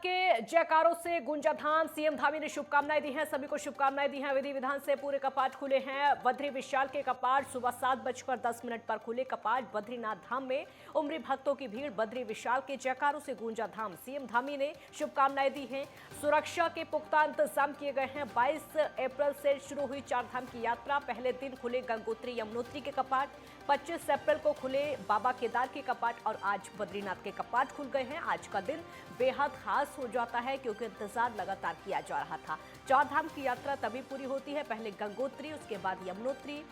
के जयकारों से गूंजा धाम। सीएम धामी ने शुभकामनाएं दी हैं, सभी को शुभकामनाएं दी हैं। विधि विधान से पूरे कपाट खुले हैं। बद्री विशाल के कपाट सुबह 7:10 पर खुले कपाट। बद्रीनाथ धाम में उमड़ी भक्तों की भीड़। बद्री विशाल के जयकारों से गूंजा धाम। सीएम धामी ने शुभकामनाएं दी हैं। सुरक्षा के पुख्ता इंतजाम किए गए हैं। 22 अप्रैल से शुरू हुई चार धाम की यात्रा। पहले दिन खुले गंगोत्री यमुनोत्री के कपाट। 25 अप्रैल को खुले बाबा केदार के कपाट और आज बद्रीनाथ के कपाट खुल गए हैं। आज का दिन बेहद खास हो जाता है क्योंकि इंतजार लगातार किया जा रहा था। चार धाम की यात्रा तभी पूरी होती है, पहले गंगोत्री, उसके बाद यमुनोत्री,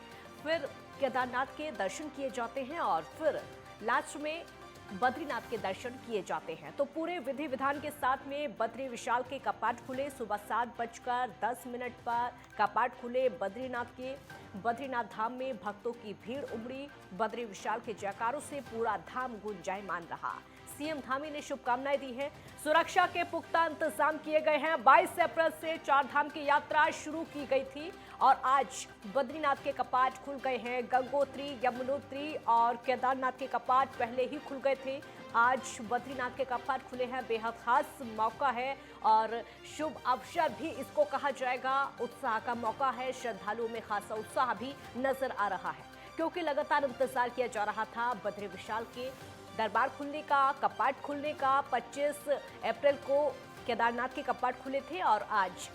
फिर केदारनाथ के दर्शन किए जाते हैं और फिर लास्ट में बद्रीनाथ के दर्शन किए जाते हैं। तो पूरे विधि विधान के साथ में बद्री विशाल के कपाट खुले। सुबह 7:10 पर कपाट खुले बद्रीनाथ के। बद्रीनाथ धाम में भक्तों की भीड़ उमड़ी। बद्री विशाल के जयकारों से पूरा धाम गुंजायमान रहा। सीएम धामी ने शुभकामनाएं दी हैं। सुरक्षा के पुख्ता इंतजाम किए गए हैं। 22 अप्रैल से चार धाम की यात्रा शुरू की गई थी और आज बद्रीनाथ के कपाट खुल गए हैं। गंगोत्री, यमुनोत्री और केदारनाथ के कपाट पहले ही खुल गए थे। आज बद्रीनाथ के कपाट खुले हैं। बेहद खास मौका है और शुभ अवसर भी इसको कहा जाएगा। उत्साह का मौका है। श्रद्धालुओं में खासा उत्साह भी नजर आ रहा है क्योंकि लगातार इंतजार किया जा रहा था बद्री विशाल के दरबार खुलने का, कपाट खुलने का। 25 अप्रैल को केदारनाथ के कपाट खुले थे और आज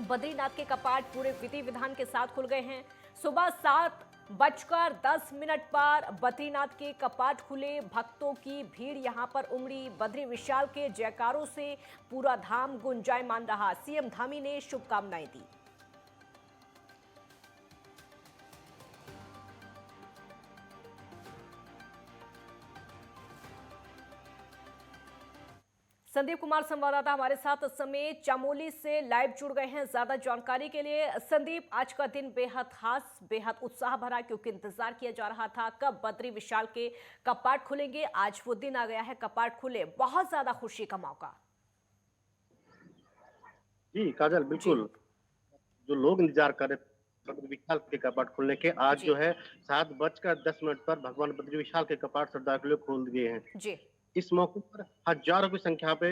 बद्रीनाथ के कपाट पूरे विधि विधान के साथ खुल गए हैं। सुबह 7:10 पर बद्रीनाथ के कपाट खुले। भक्तों की भीड़ यहां पर उमड़ी। बद्री विशाल के जयकारों से पूरा धाम गुंजायमान रहा। सीएम धामी ने शुभकामनाएं दी। संदीप कुमार संवाददाता हमारे साथ इस समय चमोली से लाइव जुड़ गए हैं ज्यादा जानकारी के लिए। संदीप, आज का दिन बेहद खास, बेहद उत्साह भरा क्योंकि इंतजार किया जा रहा था कब बद्री विशाल के कपाट खुलेंगे। आज वो दिन आ गया है, कपाट खुले, बहुत ज्यादा खुशी का मौका। जी काजल, बिल्कुल। जो लोग इंतजार कर रहे बद्री विशाल के कपाट खुलने के, आज जी जो है 7:10 पर भगवान बद्री विशाल के कपाट श्रद्धालुओं के लिए खोल दिए हैं। जी। इस मौके पर हजारों की संख्या पे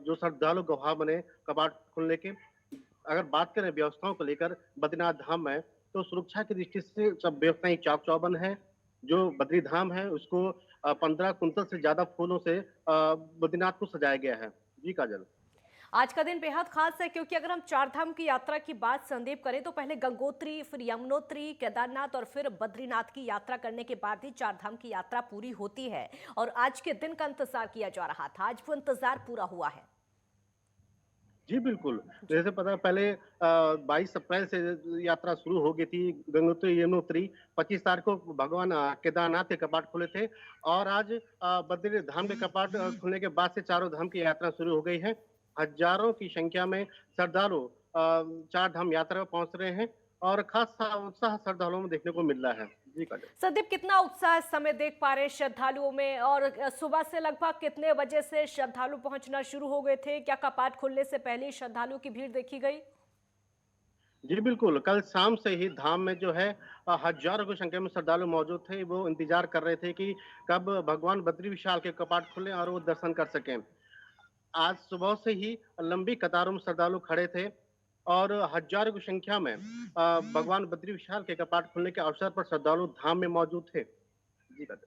जो श्रद्धालु गवाह बने कपाट खुलने के। अगर बात करें व्यवस्थाओं को लेकर बद्रीनाथ धाम में, तो सुरक्षा की दृष्टि से सब व्यवस्थाएं चाक चौबंद है। जो बद्री धाम है उसको 15 कुंतल से ज्यादा फूलों से बद्रीनाथ को सजाया गया है। जी काजल। आज का दिन बेहद खास है क्योंकि अगर हम चार धाम की यात्रा की बात संदीप करें तो पहले गंगोत्री, फिर यमुनोत्री, केदारनाथ और फिर बद्रीनाथ की यात्रा करने के बाद ही चार धाम की यात्रा पूरी होती है और आज के दिन का इंतजार किया जा रहा था। आज वो इंतजार पूरा हुआ है। जी बिल्कुल। जैसे पता पहले 22 अप्रैल से यात्रा शुरू हो गई थी। गंगोत्री यमुनोत्री 25 तारीख को भगवान केदारनाथ के कपाट खुले थे और आज बद्री धाम के कपाट खुलने के बाद से चारों धाम की यात्रा शुरू हो गई है। हजारों की संख्या में श्रद्धालु चार धाम यात्रा में पहुंच रहे हैं और खासा उत्साह श्रद्धालुओं में देखने को मिल रहा है। जी काजल। संदीप, कितना उत्साह इस समय देख पा रहे हैं श्रद्धालुओं में और सुबह से लगभग कितने बजे से श्रद्धालु पहुंचना शुरू हो गए थे? क्या कपाट खुलने से पहले ही श्रद्धालुओं की भीड़ देखी गई? जी बिल्कुल, कल शाम से ही धाम में जो है हजारों की संख्या में श्रद्धालु मौजूद थे। वो इंतजार कर रहे थे कि कब भगवान बद्री विशाल के कपाट खुले और वो दर्शन कर सकें। आज सुबह से ही लंबी कतारों में श्रद्धालु खड़े थे और हजारों की संख्या में भगवान बद्री विशाल के कपाट खुलने के अवसर पर श्रद्धालु धाम में मौजूद थे। जी काजल।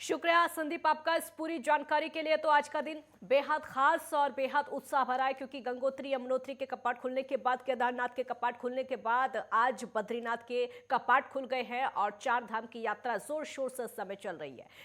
शुक्रिया संदीप आपका इस पूरी जानकारी के लिए। तो आज का दिन बेहद खास और बेहद उत्साह भरा है क्योंकि गंगोत्री यमुनोत्री के कपाट खुलने के बाद, केदारनाथ के कपाट खुलने के बाद आज बद्रीनाथ के कपाट खुल गए हैं और चार धाम की यात्रा जोर शोर से इस समय चल रही है।